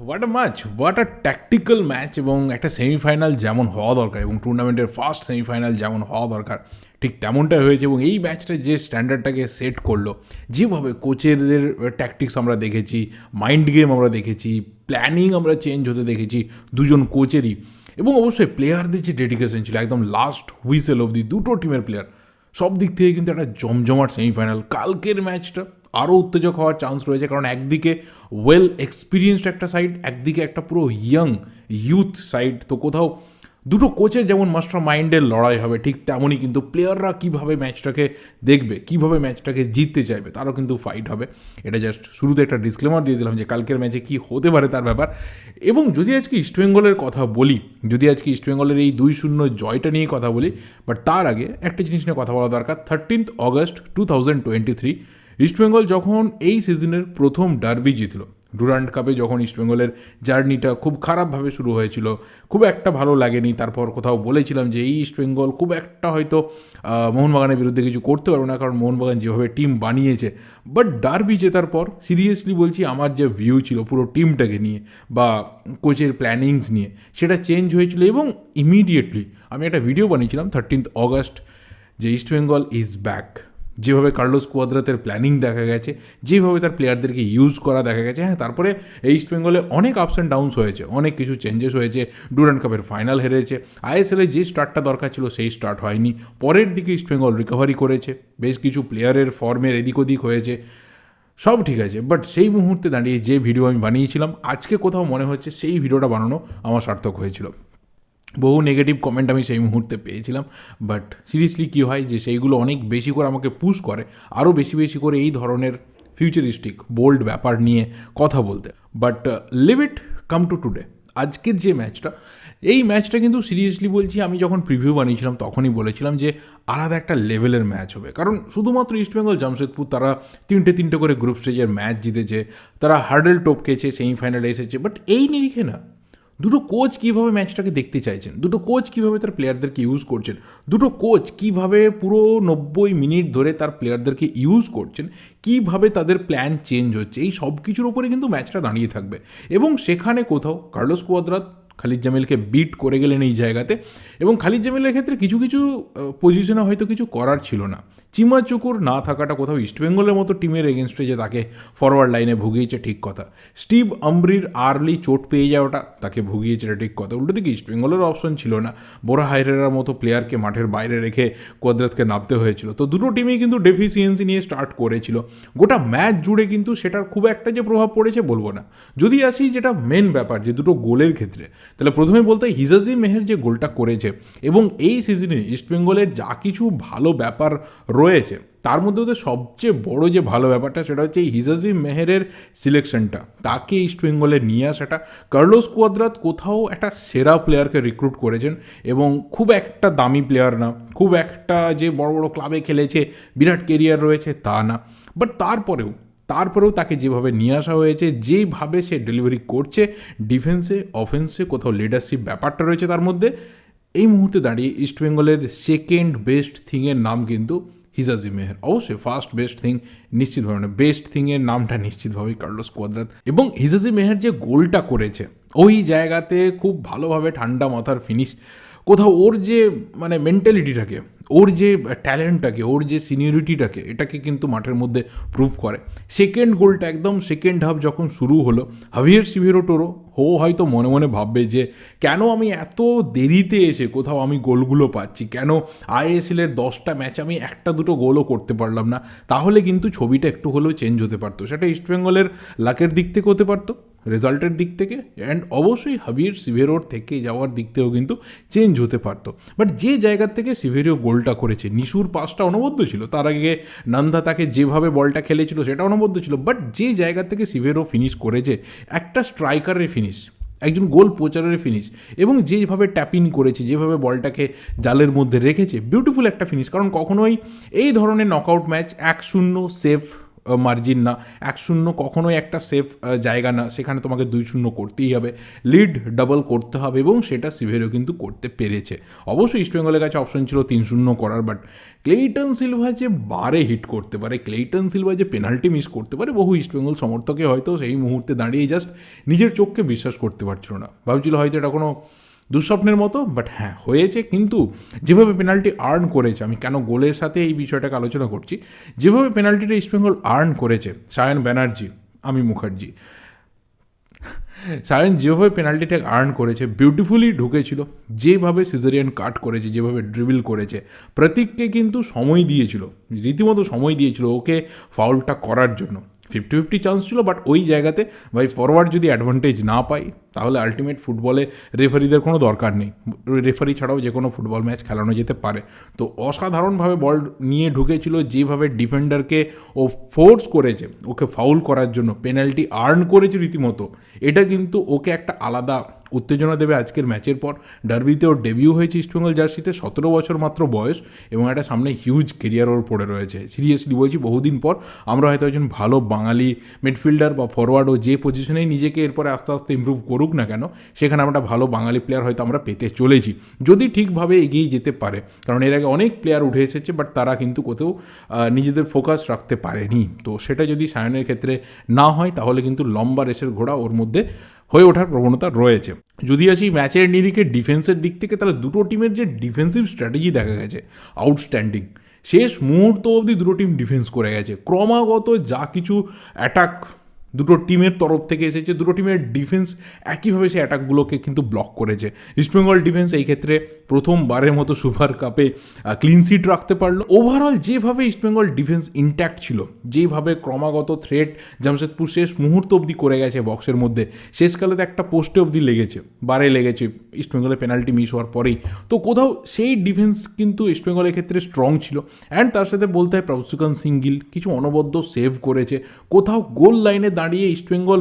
What a match, what a tactical match. এবং একটা semifinal যেমন হওয়া দরকার এবং টুর্নামেন্টের ফার্স্ট সেমিফাইনাল যেমন হওয়া দরকার ঠিক তেমনটাই হয়েছে। এবং এই ম্যাচটা যে স্ট্যান্ডার্ডটাকে সেট করলো, যেভাবে কোচেরদের ট্যাকটিক্স আমরা দেখেছি, মাইন্ড গেম আমরা দেখেছি, প্ল্যানিং আমরা চেঞ্জ হতে দেখেছি দুজন কোচেরই, এবং অবশ্যই প্লেয়ারদের যে ডেডিকেশন ছিল একদম লাস্ট হুইসেল অবধি দুটো টিমের প্লেয়ার, সব দিক থেকে কিন্তু একটা জমজমাট সেমিফাইনাল। কালকের ম্যাচটা আরও উত্তেজক হওয়ার চান্স রয়েছে, কারণ একদিকে ওয়েল এক্সপিরিয়েন্সড একটা সাইড, একদিকে একটা পুরো ইউথ সাইড। তো কোথাও দুটো কোচের যেমন মাস্টার মাইন্ডের লড়াই হবে, ঠিক তেমনই কিন্তু প্লেয়াররা কীভাবে ম্যাচটাকে দেখবে, কীভাবে ম্যাচটাকে জিততে চাইবে, তারও কিন্তু ফাইট হবে। এটা জাস্ট শুরুতে একটা ডিসক্লেমার দিয়ে দিলাম যে কালকের ম্যাচে কী হতে পারে তার ব্যাপার। এবং যদি আজকে ইস্টবেঙ্গলের কথা বলি, যদি আজকে ইস্টবেঙ্গলের এই 2-0 জয়টা নিয়ে কথা বলি, বাট তার আগে একটা জিনিস নিয়ে কথা বলা দরকার। 13 অগস্ট 2023 ইস্টবেঙ্গল যখন এই সিজনের প্রথম ডার্বি জিতল, ডুরান্ড কাপে যখন ইস্টবেঙ্গলের জার্নিটা খুব খারাপভাবে শুরু হয়েছিল, খুব একটা ভালো লাগেনি। তারপর কোথাও বলেছিলাম যে এই ইস্টবেঙ্গল খুব একটা হয়তো মোহনবাগানের বিরুদ্ধে কিছু করতে পারবে না, কারণ মোহনবাগান যেভাবে টিম বানিয়েছে। বাট ডার্বি জেতার পর সিরিয়াসলি বলছি, আমার যে ভিউ ছিল পুরো টিমটাকে নিয়ে বা কোচের প্ল্যানিংস নিয়ে, সেটা চেঞ্জ হয়েছিল। এবং ইমিডিয়েটলি আমি একটা ভিডিও বানিয়েছিলাম 13 অগস্ট, যে ইস্টবেঙ্গল ইজ ব্যাক। যেভাবে কার্লোস কুয়াদ্রাতের প্ল্যানিং দেখা গেছে, যেভাবে তার প্লেয়ারদেরকে ইউজ করা দেখা গেছে, হ্যাঁ তারপরে এই ইস্টবেঙ্গলে অনেক আপস অ্যান্ড ডাউনস হয়েছে, অনেক কিছু চেঞ্জেস হয়েছে। ডুরান্ড কাপের ফাইনাল হেরেছে, আইএসএলে যে স্টার্টটা দরকার ছিল সেই স্টার্ট হয়নি। পরের দিকে ইস্টবেঙ্গল রিকভারি করেছে, বেশ কিছু প্লেয়ারের ফর্মের এদিক ওদিক হয়েছে, সব ঠিক আছে। বাট সেই মুহূর্তে দাঁড়িয়ে যে ভিডিও আমি বানিয়েছিলাম, আজকে কোথাও মনে হচ্ছে সেই ভিডিওটা বানানো আমার সার্থক হয়েছিল। বহু নেগেটিভ কমেন্ট আমি সেই মুহূর্তে পেয়েছিলাম, বাট সিরিয়াসলি কী হয় যে সেইগুলো অনেক বেশি করে আমাকে পুশ করে আরও বেশি বেশি করে এই ধরনের ফিউচারিস্টিক বোল্ড ব্যাপার নিয়ে কথা বলতে। But leave it, come to today. আজকের যে ম্যাচটা, এই ম্যাচটা কিন্তু সিরিয়াসলি বলছি, আমি যখন প্রিভিউ বানিয়েছিলাম তখনই বলেছিলাম যে আলাদা একটা লেভেলের ম্যাচ হবে। কারণ শুধুমাত্র ইস্টবেঙ্গল জামশেদপুর তারা তিনটে করে গ্রুপ স্টেজের ম্যাচ জিতেছে, তারা হার্ডেল টপকেছে, সেমিফাইনালে এসেছে। বাট এই নিরিখে না, দুটো কোচ কীভাবে ম্যাচটাকে দেখতে চাইছেন, দুটো কোচ কীভাবে তার প্লেয়ারদেরকে ইউজ করছেন, দুটো কোচ কীভাবে পুরো 90 মিনিট ধরে তার প্লেয়ারদেরকে ইউজ করছেন, কীভাবে তাদের প্ল্যান চেঞ্জ হচ্ছে, এই সব কিছুর উপরে কিন্তু ম্যাচটা দাঁড়িয়ে থাকবে। এবং সেখানে কোথাও কার্লোস কুয়াদ্রাত খালিদ জামিলকে বিট করে গেলেন এই জায়গাতে। এবং খালিদ জামিলের ক্ষেত্রে কিছু কিছু পজিশনে হয়তো কিছু করার ছিল না। চিমা চুকুর না থাকাটা কোথাও ইস্টবেঙ্গলের মতো টিমের এগেনস্টে যে তাকে ফরওয়ার্ড লাইনে ভুগিয়েছে, ঠিক কথা। স্টিভ আম্ব্রির আর্লি চোট পেয়ে যাওয়াটা তাকে ভুগিয়েছে, এটা ঠিক কথা। উল্টো দিকে ইস্টবেঙ্গলের অপশন ছিল না, বোরা হাইরেরার মতো প্লেয়ারকে মাঠের বাইরে রেখে কোয়াদ্রাতকে নামতে হয়েছিল। তো দুটো টিমেই কিন্তু ডেফিসিয়েন্সি নিয়ে স্টার্ট করেছিল। গোটা ম্যাচ জুড়ে কিন্তু সেটার খুব একটা যে প্রভাব পড়েছে বলবো না। যদি আসি যেটা মেন ব্যাপার, যে দুটো গোলের ক্ষেত্রে, তাহলে প্রথমে বলতে হিজাজি মেহের যে গোলটা করেছে, এবং এই সিজনে ইস্টবেঙ্গলের যা কিছু ভালো ব্যাপার রয়েছে তার মধ্যে ওদের সবচেয়ে বড় যে ভালো ব্যাপারটা, সেটা হচ্ছে এই হিজাজি মেহেরের সিলেকশনটা, তাকে ইস্টবেঙ্গলে নিয়ে আসাটা। কার্লোস কুয়াদ্রাত কোথাও একটা সেরা প্লেয়ারকে রিক্রুট করেছেন, এবং খুব একটা দামি প্লেয়ার না, খুব একটা যে বড় বড় ক্লাবে খেলেছে, বিরাট কেরিয়ার রয়েছে তা না। বাট তারপরেও তাকে যেভাবে নিয়ে আসা হয়েছে, যেভাবে সে ডেলিভারি করছে ডিফেন্সে, অফেন্সে, কোথাও লিডারশিপ ব্যাপারটা রয়েছে তার মধ্যে, এই মুহূর্তে দাঁড়িয়ে ইস্টবেঙ্গলের সেকেন্ড বেস্ট থিংয়ের নাম কিন্তু হিজাজি মেহের। অবশ্যই ফার্স্ট বেস্ট থিং নিশ্চিতভাবে না, বেস্ট থিংয়ের নামটা নিশ্চিতভাবেই কার্লোস কুয়াদ্রাত। এবং হিজাজি মেহের যে গোলটা করেছে ওই জায়গাতে খুব ভালোভাবে ঠান্ডা মাথার ফিনিশ, কোথাও ওর যে মানে মেন্টালিটিটাকে, ওর যে ট্যালেন্টটাকে, ওর যে সিনিয়রিটিটাকে, এটাকে কিন্তু মাঠের মধ্যে প্রুভ করে। সেকেন্ড গোলটা একদম সেকেন্ড হাফ যখন শুরু হলো, হাভিয়ের সিভেরো টোরো হয়তো মনে মনে ভাববে যে কেন আমি এত দেরিতে এসে কোথাও আমি গোলগুলো পাচ্ছি, কেন আইএসএলের 10টা ম্যাচ আমি একটা দুটো গোলও করতে পারলাম না। তাহলে কিন্তু ছবিটা একটু হলেও চেঞ্জ হতে পারতো। সেটা ইস্টবেঙ্গলের লাকের দিক থেকে হতে পারতো, রেজাল্টের দিক থেকে, অ্যান্ড অবশ্যই হাভিয়ের সিভেরোর থেকে যাওয়ার দিক থেকেও কিন্তু চেঞ্জ হতে পারতো। বাট যে জায়গার থেকে সিভেরিও গোলটা করেছে, নিশুর পাসটা অনবদ্য ছিল, তার আগে নন্দা তাকে যেভাবে বলটা খেলেছিল সেটা অনবদ্য ছিল। বাট যে জায়গা থেকে সিভেরো ফিনিশ করেছে, একটা স্ট্রাইকারের ফিনিশ, একজন গোল পোচারের ফিনিশ, এবং যেভাবে ট্যাপিং করেছে, যেভাবে বলটাকে জালের মধ্যে রেখেছে, বিউটিফুল একটা ফিনিশ। কারণ কখনোই এই ধরনের নকআউট ম্যাচ 1-0 সেফ মার্জিন না, 1-0 কখনোই একটা সেফ জায়গা না, সেখানে তোমাকে 2-0 করতেই হবে, লিড ডাবল করতে হবে, এবং সেটা সিভেরিও কিন্তু করতে পেরেছে। অবশ্যই ইস্টবেঙ্গলের কাছে অপশন ছিল 3-0 করার, বাট ক্লেইটন সিলভা যে বারে হিট করতে পারে, ক্লেইটন সিলভা যে পেনাল্টি মিস করতে পারে, বহু ইস্টবেঙ্গল সমর্থকে হয়তো সেই মুহূর্তে দাঁড়িয়ে জাস্ট নিজের চোখকে বিশ্বাস করতে পারছিল না, ভাবছিল হয়তো এটা কোনো দুঃস্বপ্নের মতো। বাট হ্যাঁ, হয়েছে। কিন্তু যেভাবে পেনাল্টি আর্ন করেছে, আমি কেন গোলের সাথে এই বিষয়টাকে আলোচনা করছি, যেভাবে পেনাল্টিটা ইস্টবেঙ্গল আর্ন করেছে, সায়ন ব্যানার্জি, আমি মুখার্জি, সায়ন যেভাবে পেনাল্টিটা আর্ন করেছে, বিউটিফুলি ঢুকেছিল, যেভাবে সিজারিয়ান কাট করেছে, যেভাবে ড্রিবল করেছে, প্রতীককে কিন্তু সময় দিয়েছিল, রীতিমতো সময় দিয়েছিল ওকে ফাউলটা করার জন্য। 50-50 চান্স ছিল, বাট ওই জায়গাতে ভাই ফরওয়ার্ড যদি অ্যাডভান্টেজ না পাই, তাহলে আলটিমেট ফুটবলে রেফারিদের কোনো দরকার নেই, রেফারি ছাড়াও যে কোনো ফুটবল ম্যাচ খেলানো যেতে পারে। তো অসাধারণভাবে বল নিয়ে ঢুকেছিল, যেভাবে ডিফেন্ডারকে ও ফোর্স করেছে ওকে ফাউল করার জন্য, পেনাল্টি আর্ন করেছে রীতিমতো, এটা কিন্তু ওকে একটা আলাদা উত্তেজনা দেবে আজকের ম্যাচের পর। ডার্বিতে ওর ডেবিউ হয়েছে ইস্টবেঙ্গল জার্সিতে, 17 বছর মাত্র বয়স, এবং একটা সামনে হিউজ কেরিয়ার ওর পড়ে রয়েছে। সিরিয়াসলি বলছি, বহুদিন পর আমরা হয়তো একজন ভালো বাঙালি মিডফিল্ডার বা ফরওয়ার্ড, ও যে পজিশনেই নিজেকে এরপরে আস্তে আস্তে ইমপ্রুভ করুক না কেন, সেখানে আমরা ভালো বাঙালি প্লেয়ার হয়তো আমরা পেতে চলেছি, যদি ঠিকভাবে এগিয়ে যেতে পারে। কারণ এর আগে অনেক প্লেয়ার উঠে এসেছে, বাট তারা কিন্তু কোথাও নিজেদের ফোকাস রাখতে পারেনি। তো সেটা যদি সায়নের ক্ষেত্রে না হয়, তাহলে কিন্তু লম্বা রেসের ঘোড়া ওর মধ্যে হয়ে ওঠার প্রবণতা রয়েছে। যদি আসি ম্যাচের নিরিখে ডিফেন্সের দিক থেকে, তাহলে দুটো টিমের যে ডিফেন্সিভ স্ট্র্যাটেজি দেখা গেছে আউটস্ট্যান্ডিং। শেষ মুহূর্ত অবধি দুটো টিম ডিফেন্স করে গেছে, ক্রমাগত যা কিছু অ্যাটাক দুটো টিমের তরফ থেকে এসেছে, দুটো টিমের ডিফেন্স একইভাবে সেই অ্যাটাকগুলোকে কিন্তু ব্লক করেছে। ইস্টবেঙ্গল ডিফেন্স এই ক্ষেত্রে প্রথমবারের মতো সুপার কাপে ক্লিন সিট রাখতে পারলো। ওভারঅল যেভাবে ইস্টবেঙ্গল ডিফেন্স ইনট্যাক্ট ছিল, যেভাবে ক্রমাগত থ্রেট জামশেদপুর শেষ মুহূর্ত অবধি করে গেছে বক্সের মধ্যে, শেষকালে তো একটা পোস্টে অবধি লেগেছে, বারে লেগেছে ইস্টবেঙ্গলের পেনাল্টি মিস হওয়ার পরেই। তো কোথাও সেই ডিফেন্স কিন্তু ইস্টবেঙ্গলের ক্ষেত্রে স্ট্রং ছিল। অ্যান্ড তার সাথে বলতে হয় প্রভুসুকান সিঙ্গিল কিছু অনবদ্য সেভ করেছে। কোথাও গোল লাইনে দাঁড়িয়ে ইস্টবেঙ্গল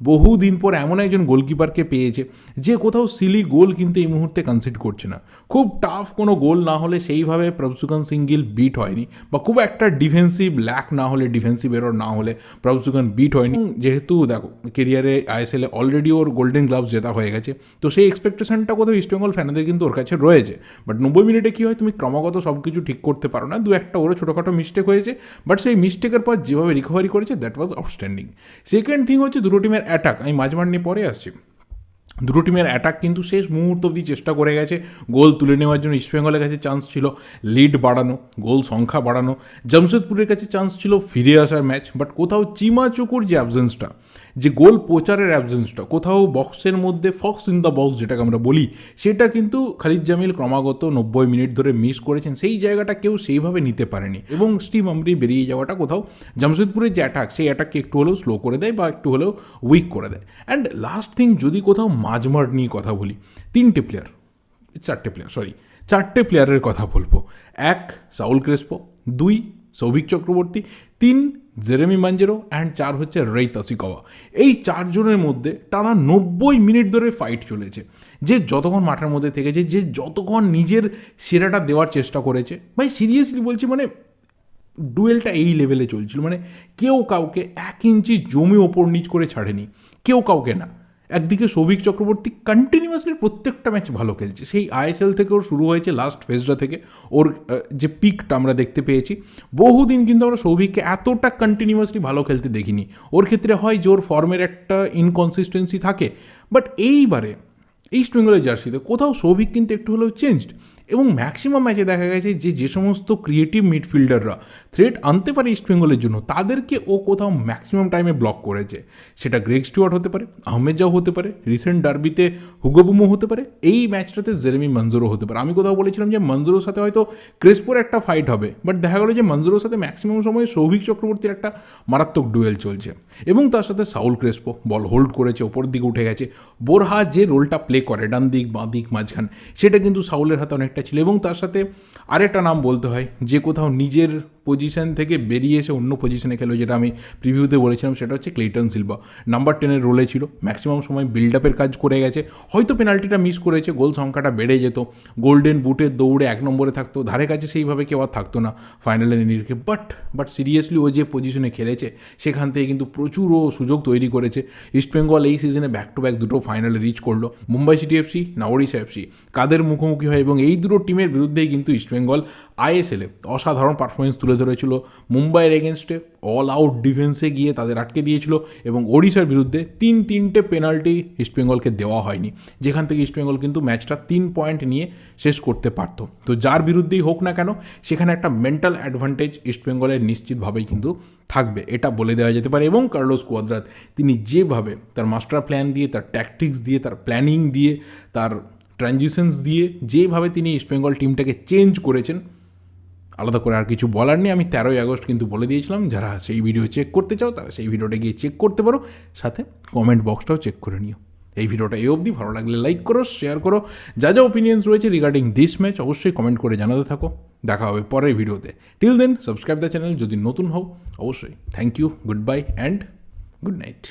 বহুদিন পর এমন একজন গোলকিপারকে পেয়েছে যে কোথাও সিলি গোল কিন্তু এই মুহূর্তে কনসিড করছে না। খুব টাফ কোনো গোল না হলে সেইভাবে প্রভুসুকান সিঙ্গিল বিট হয়নি, বা খুব একটা ডিফেন্সিভ ল্যাক না হলে, ডিফেন্সিভ এরর না হলে প্রভুসুকান বিট হয়নি। যেহেতু দেখো কেরিয়ারে আইএসএলে অলরেডি ওর গোল্ডেন গ্লাভস জেতা হয়ে গেছে, তো সেই এক্সপেকটেশনটা কোথাও ইস্টবেঙ্গল ফ্যানদের কিন্তু ওর কাছে রয়েছে। বাট 90 মিনিটে কী হয়, তুমি ক্রমাগত সব কিছু ঠিক করতে পারো না, দু একটা ওরও ছোটোখাটো মিস্টেক হয়েছে, বাট সেই মিস্টেকের পর যেভাবে রিকভারি করেছে, that was outstanding. Second thing হচ্ছে দুটো টিমের অ্যাটাক, আমি মাঝমাঠ নিয়ে পরে আসছি। দুটো টিমের অ্যাটাক কিন্তু শেষ মুহূর্ত অবধি চেষ্টা করে গেছে গোল তুলে নেওয়ার জন্য। ইস্টবেঙ্গলের কাছে চান্স ছিল লিড বাড়ানো, গোল সংখ্যা বাড়ানো, জামশেদপুরের কাছে চান্স ছিল ফিরে আসার ম্যাচ, বাট কোথাও চিমাচুকুর যে অ্যাবসেন্সটা, যে গোল পোচারের অ্যাবসেন্সটা, কোথাও বক্সের মধ্যে ফক্স ইন দ্য বক্স যেটাকে আমরা বলি, সেটা কিন্তু খালিদ জামিল ক্রমাগত 90 মিনিট ধরে মিস করেছেন। সেই জায়গাটা কেউ সেইভাবে নিতে পারেনি, এবং স্টিভ আমরি বেরিয়ে যাওয়াটা কোথাও জামশেদপুরের যে অ্যাটাক, সেই অ্যাটাককে একটু হলেও স্লো করে দেয় বা একটু হলেও উইক করে দেয়। অ্যান্ড লাস্ট থিং, যদি কোথাও মাঝমাঠ নিয়ে কথা বলি, চারটে প্লেয়ারের কথা বলবো। 1 Saul Crespo, 2 Souvik Chakraborty, 3 Jeremy Manzorro, and 4 হচ্ছে রৈত আসিকওয়া। এই চারজনের মধ্যে টানা 90 মিনিট ধরে ফাইট চলেছে। যে যতক্ষণ মাঠের মধ্যে থেকেছে, যে যতক্ষণ নিজের সেরাটা দেওয়ার চেষ্টা করেছে, ভাই সিরিয়াসলি বলছি, মানে ডুয়েলটা এই লেভেলে চলছিল, মানে কেউ কাউকে 1 ইঞ্চি জমি ওপর নিচ করে ছাড়েনি, কেউ কাউকে না। একদিকে সৌভিক চক্রবর্তী কন্টিনিউয়াসলি প্রত্যেকটা ম্যাচ ভালো খেলছে, সেই আইএসএল থেকে ওর শুরু হয়েছে, লাস্ট ফেজটা থেকে ওর যে পিকটা আমরা দেখতে পেয়েছি। বহুদিন কিন্তু আমরা সৌভিককে এতটা কন্টিনিউয়াসলি ভালো খেলতে দেখিনি। ওর ক্ষেত্রে হয় যে ওর ফর্মের একটা ইনকনসিস্টেন্সি থাকে, বাট এইবারে ইস্ট বেঙ্গলের জার্সিতে কোথাও সৌভিক কিন্তু একটু হলেও চেঞ্জড। এবং ম্যাক্সিমাম ম্যাচে দেখা গেছে যে সমস্ত ক্রিয়েটিভ মিডফিল্ডাররা থ্রেট আনতে পারে ইস্টবেঙ্গলের জন্য, তাদেরকে ও কোথাও ম্যাক্সিমাম টাইমে ব্লক করেছে। সেটা গ্রেগ স্টুয়ার্ট হতে পারে, আহমেদ জাও হতে পারে, রিসেন্ট ডার্বিতে হুগো বুমো হতে পারে, এই ম্যাচটাতে জেরেমি মঞ্জুরও হতে পারে। আমি কোথাও বলেছিলাম যে মঞ্জুরের সাথে হয়তো ক্রেসপোর একটা ফাইট হবে, বাট দেখা গেলো যে মঞ্জুরের সাথে ম্যাক্সিমাম সময় সৌভিক চক্রবর্তীর একটা মারাত্মক ডুয়েল চলছে, এবং তার সাথে সাউল ক্রেসপো বল হোল্ড করেছে, ওপর দিকে উঠে গেছে। বোরহা যে রোলটা প্লে করে ডান দিক বাঁ দিক মাঝখান, সেটা কিন্তু সাউলের হাতে অনেকটা ছিল। এবং তার সাথে আরেকটা নাম বলতে হয়, যে কোথাও নিজের পজিশন থেকে বেরিয়ে এসে অন্য পজিশনে খেলো, যেটা আমি প্রিভিউতে বলেছিলাম, সেটা হচ্ছে ক্লেটন সিলভা। নাম্বার 10-এর রোলে ছিল, ম্যাক্সিমাম সময় বিল্ড আপের কাজ করে গেছে, হয়তো পেনাল্টিটা মিস করেছে, গোল সংখ্যাটা বেড়ে যেত, গোল্ডেন বুটের দৌড়ে 1 নম্বরে থাকতো, ধারে কাছে সেইভাবে কেউ আর থাকতো না ফাইনালের নিরিখে। বাট সিরিয়াসলি ও যে পজিশনে খেলেছে সেখান থেকে কিন্তু প্রচুর ও সুযোগ তৈরি করেছে। ইস্টবেঙ্গল এই সিজনে ব্যাক টু ব্যাক দুটো ফাইনালে রিচ করলো, মুম্বাই সিটি এফসি না ওড়িশা এফসি, কাদের মুখোমুখি হয়, এবং এই দুটো টিমের বিরুদ্ধেই কিন্তু ইস্টবেঙ্গল আইএসএলে অসাধারণ পারফরমেন্স তুলে ধরেছিল। মুম্বাইয়ের এগেনস্টে অল আউট ডিফেন্সে গিয়ে তাদের আটকে দিয়েছিল, এবং ওড়িশার বিরুদ্ধে 3-3টে পেনাল্টি ইস্টবেঙ্গলকে দেওয়া হয়নি, যেখান থেকে ইস্টবেঙ্গল কিন্তু ম্যাচটা 3 পয়েন্ট নিয়ে শেষ করতে পারতো। তো যার বিরুদ্ধেই হোক না কেন, সেখানে একটা মেন্টাল অ্যাডভান্টেজ ইস্টবেঙ্গলের নিশ্চিতভাবেই কিন্তু থাকবে, এটা বলে দেওয়া যেতে পারে। এবং কার্লোস কুয়াদ্রাত তিনি যেভাবে তার মাস্টার প্ল্যান দিয়ে, তার ট্যাকটিক্স দিয়ে, তার প্ল্যানিং দিয়ে, তার ট্রানজিশনস দিয়ে যেভাবে তিনি ইস্টবেঙ্গল টিমটাকে চেঞ্জ করেছেন, আলাদা করে আর কিছু বলার নেই। আমি 13ই আগস্ট কিন্তু বলে দিয়েছিলাম, যারা সেই ভিডিও চেক করতে চাও তারা সেই ভিডিওটা গিয়ে চেক করতে পারো, সাথে কমেন্ট বক্সটাও চেক করে নিও। এই ভিডিওটা এই অবধি, ভালো লাগলে লাইক করো, শেয়ার করো, যা যা ওপিনিয়ন্স রয়েছে রিগার্ডিং দিস ম্যাচ অবশ্যই কমেন্ট করে জানাতে থাকো। দেখা হবে পরের ভিডিওতে। Till then subscribe the channel যদি নতুন হও অবশ্যই। Thank you, good bye and good night.